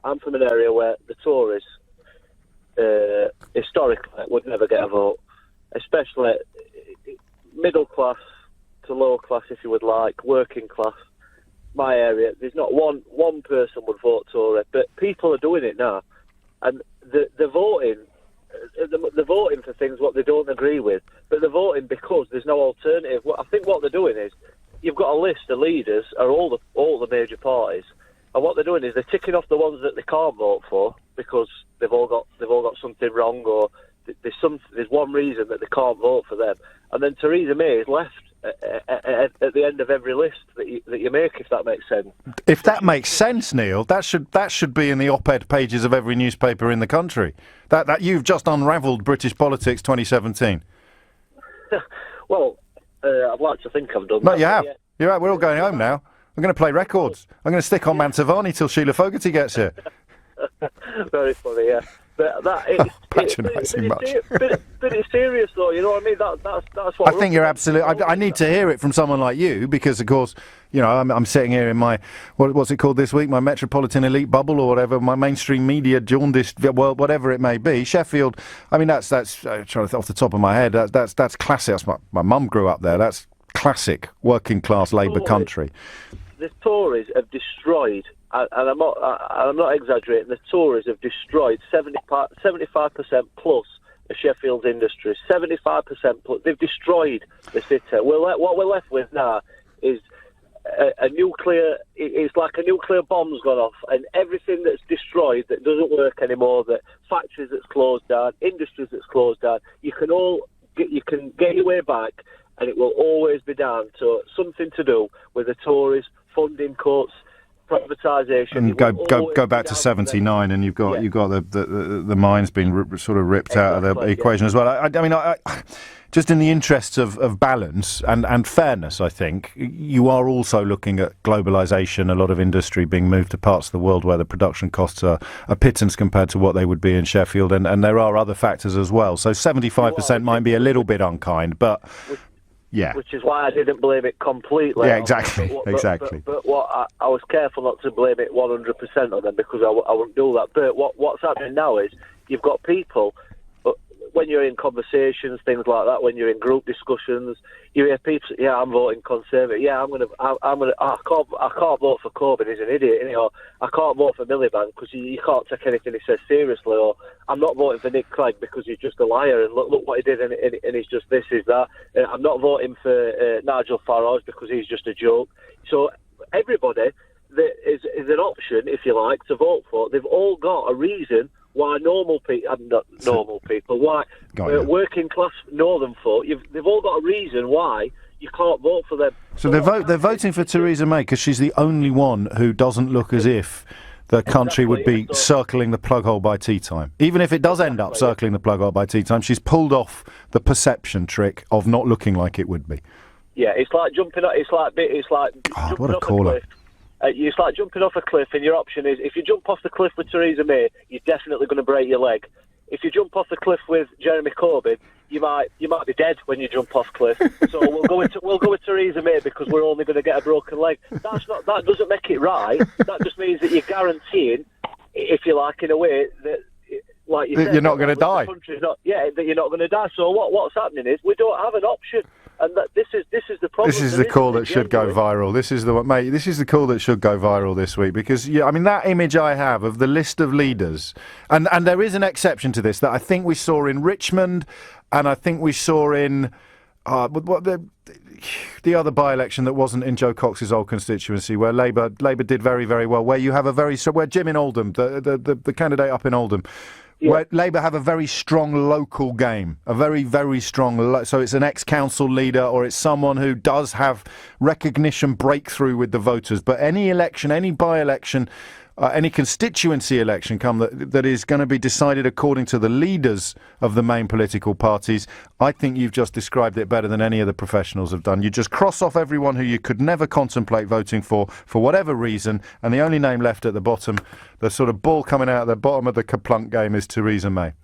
I'm from an area where the Tories, historically, would never get a vote, especially middle class to lower class, if you would like, working class. My area, there's not one person would vote Tory, but people are doing it now, and they're voting. They're voting for things what they don't agree with, but they're voting because there's no alternative. I think what they're doing is you've got a list of leaders of all the major parties, and what they're doing is they're ticking off the ones that they can't vote for because they've all got something wrong, or there's one reason that they can't vote for them, and then Theresa May is left at the end of every list that you make, if that makes sense. If that makes sense, Neil, that should be in the op-ed pages of every newspaper in the country. That you've just unravelled British politics 2017. Well, I'd like to think I've done No, that. you have. Yeah. You're right. We're all going home now. I'm going to play records. I'm going to stick on Mantovani till Sheila Fogarty gets here. Very funny, yeah. But Patronising much. But it's serious, though. You know what I mean? That's what I think you're absolutely. I need to hear it from someone like you because, of course, you know, I'm sitting here in my what's it called this week? My metropolitan elite bubble or whatever, my mainstream media jaundiced world, whatever it may be. Sheffield. I mean, that's trying to off the top of my head. That's classic. That's my mum grew up there. That's classic working class Labour country. The Tories have destroyed. And I'm not exaggerating. The Tories have destroyed 75% plus of Sheffield's industries. 75% plus. They've destroyed the city. What we're left with now is a nuclear. It's like a nuclear bomb's gone off, and everything that's destroyed that doesn't work anymore. That factories that's closed down, industries that's closed down. You can get your way back, and it will always be down to something to do with the Tories funding cuts. Privatisation. And go back to '79, and you've got the mines being sort of ripped out of the equation as well. I mean, just in the interests of balance and fairness, I think you are also looking at globalisation. A lot of industry being moved to parts of the world where the production costs are a pittance compared to what they would be in Sheffield, and there are other factors as well. So 75% might be a little bit unkind, but. Yeah. Which is why I didn't blame it completely. Yeah, exactly. But what I was careful not to blame it 100% on them because I wouldn't do that. But what's happening now is you've got people, when you're in conversations, things like that, when you're in group discussions, you hear people say, yeah, I'm voting Conservative. Yeah, I can't vote for Corbyn, he's an idiot, isn't he? Or I can't vote for Miliband because you can't take anything he says seriously. Or I'm not voting for Nick Clegg because he's just a liar and look what he did and he's just this, is that. I'm not voting for Nigel Farage because he's just a joke. So everybody that is an option, if you like, to vote for, they've all got a reason why why working class northern folk, they've all got a reason why you can't vote for them. So they're voting for Theresa May because she's the only one who doesn't look as if the country would be circling the plug hole by tea time. Even if it does end up circling the plug hole by tea time, she's pulled off the perception trick of not looking like it would be. Yeah, it's like jumping. It's like God, what a caller. It's like jumping off a cliff, and your option is, if you jump off the cliff with Theresa May, you're definitely going to break your leg. If you jump off the cliff with Jeremy Corbyn, you might be dead when you jump off cliff. So we'll go with Theresa May because we're only going to get a broken leg. That doesn't make it right. That just means that you're guaranteeing, if you like, in a way that, like you said, you're not going to die. That you're not going to die. So what's happening is we don't have an option. And this is the problem. This is the call that should go viral. This is the one, mate. This is the call that should go viral this week because, I mean, that image I have of the list of leaders, and there is an exception to this that I think we saw in Richmond, and I think we saw in the other by-election that wasn't in Joe Cox's old constituency, where Labour did very, very well. Where you have where Jim in Oldham, the candidate up in Oldham. Yeah. Where Labour have a very strong local game, a very, very strong... So it's an ex-council leader or it's someone who does have recognition breakthrough with the voters. But any election, any by-election, any constituency election that is going to be decided according to the leaders of the main political parties, I think you've just described it better than any of the professionals have done. You just cross off everyone who you could never contemplate voting for whatever reason, and the only name left at the bottom, the sort of ball coming out at the bottom of the Kaplunk game, is Theresa May.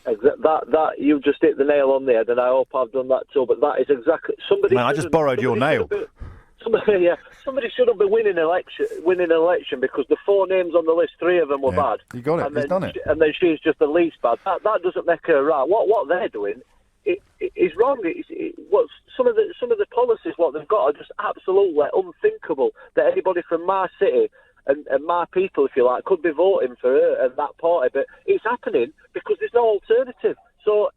That you've just hit the nail on the head, and I hope I've done that too. But that is exactly somebody. Man, I just borrowed your nail. Somebody shouldn't be winning an election because the 4 names on the list, 3 of them were bad. You got it. He's done it. And then she's just the least bad. That doesn't make her right. What they're doing is wrong. What some of the policies what they've got are just absolutely unthinkable. That anybody from my city and my people, if you like, could be voting for her and that party, but it's happening because there's no alternative. So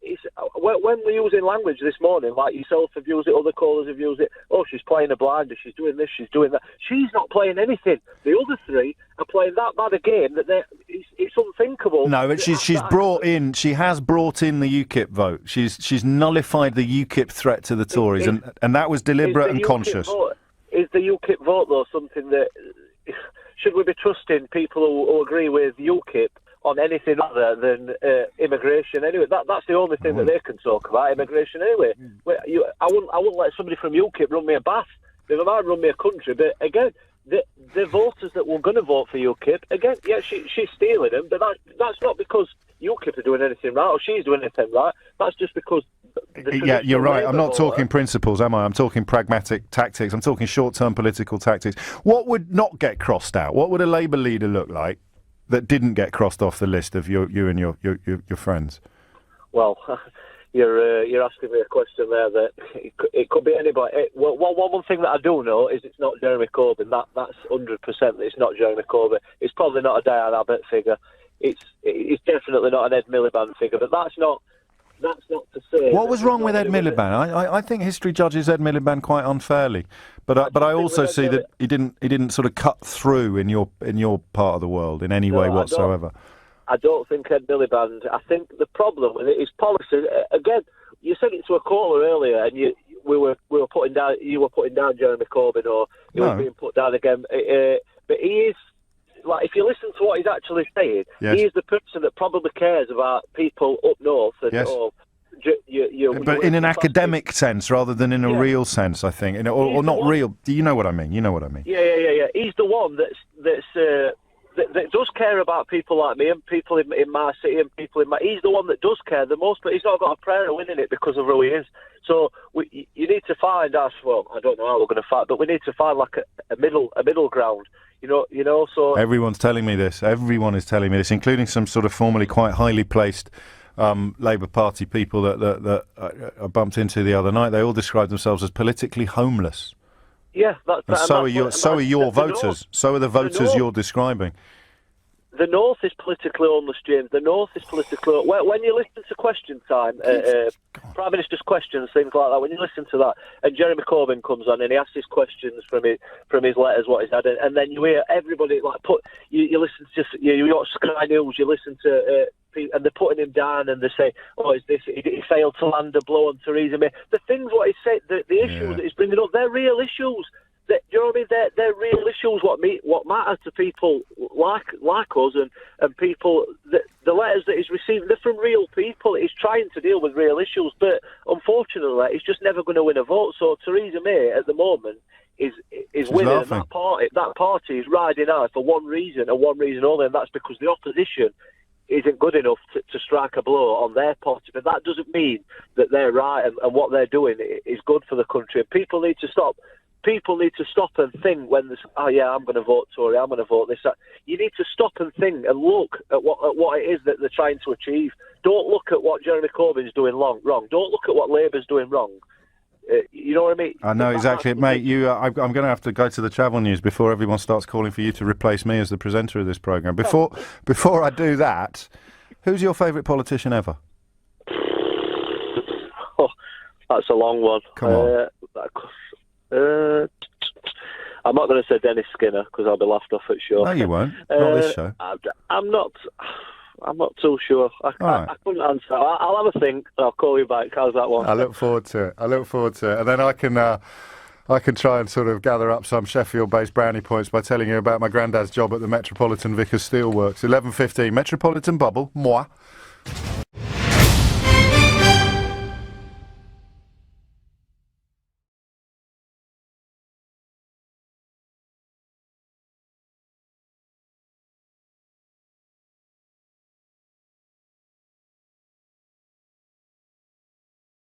when we're using language this morning, like yourself have used it, other callers have used it, oh, she's playing a blinder, she's doing this, she's doing that. She's not playing anything. The other 3 are playing that bad a game that it's unthinkable. No, but she has brought in the UKIP vote. She's nullified the UKIP threat to the Tories, and that was deliberate and conscious. Is the UKIP vote, though, something that... Should we be trusting people who agree with UKIP on anything other than immigration? Anyway, that's the only thing that they can talk about, immigration. Anyway, I wouldn't let somebody from UKIP run me a bath. They might run me a country, but again, the voters that were going to vote for UKIP, again, yeah, she's stealing them, but that's not because UKIP are doing anything right or she's doing anything right. That's just because... Yeah, you're right. I'm not talking principles, am I? I'm talking pragmatic tactics. I'm talking short-term political tactics. What would not get crossed out? What would a Labour leader look like that didn't get crossed off the list of you and your friends? Well, you're asking me a question there that it could be anybody. One thing that I do know is it's not Jeremy Corbyn. That's 100% that it's not Jeremy Corbyn. It's probably not a Diane Abbott figure. It's definitely not an Ed Miliband figure. But that's not to say... What was wrong with Ed Miliband? I think history judges Ed Miliband quite unfairly, but I also see that he didn't sort of cut through in your part of the world in any way whatsoever. I don't think Ed Miliband. I think the problem with it is policy. Again, you said it to a caller earlier, and you were putting down Jeremy Corbyn, or he was being put down again. But he is. Like, if you listen to what he's actually saying, yes. He is the person that probably cares about people up north. And, yes. But in an academic sense rather than in a real sense, I think. Or not real. Do you know what I mean? You know what I mean. Yeah. He's the one that does care about people like me and people in my city and people in my... He's the one that does care the most, but he's not got a prayer of winning it because of who he is. So you need to find us. Well, I don't know how we're going to fight, but we need to find like a middle ground. You know. So everyone's telling me this. Everyone is telling me this, including some sort of formerly quite highly placed Labour Party people that I bumped into the other night. They all describe themselves as politically homeless. Yeah, so are your voters. So are the voters you're describing. The North is politically homeless, James. The North is politically... When you listen to Question Time, Prime Minister's questions, things like that, when you listen to that, and Jeremy Corbyn comes on and he asks his questions from his letters, what he's had, and then you hear everybody, like, you listen to... You watch Sky News, you listen to... and they're putting him down and they say, oh, is this... He failed to land a blow on Theresa May. The things what he said, the issues that he's bringing up, they're real issues. Do you know what I mean? They're real issues. What matters to people like us and people. The letters that he's receiving, they're from real people. He's trying to deal with real issues, but unfortunately, he's just never going to win a vote. So Theresa May at the moment is winning, and that party is riding out for one reason and one reason only, and that's because the opposition isn't good enough to strike a blow on their party. But that doesn't mean that they're right and what they're doing is good for the country. And people need to stop. People need to stop and think when there's, I'm going to vote Tory, I'm going to vote this. That. You need to stop and think and look at what it is that they're trying to achieve. Don't look at what Jeremy Corbyn's doing wrong. Don't look at what Labour's doing wrong. You know what I mean? I know exactly, mate. I'm going to have to go to the travel news before everyone starts calling for you to replace me as the presenter of this programme. Before I do that, who's your favourite politician ever? Oh, that's a long one. Come on. I'm not going to say Dennis Skinner because I'll be laughed off at show. No, you won't. Not this show. I'm not too sure. I couldn't answer. I'll have a think. I'll call you back. How's that one? I look forward to it. And then I can try and sort of gather up some Sheffield-based brownie points by telling you about my granddad's job at the Metropolitan Vickers Steelworks. 11:15. Metropolitan Bubble. Moi.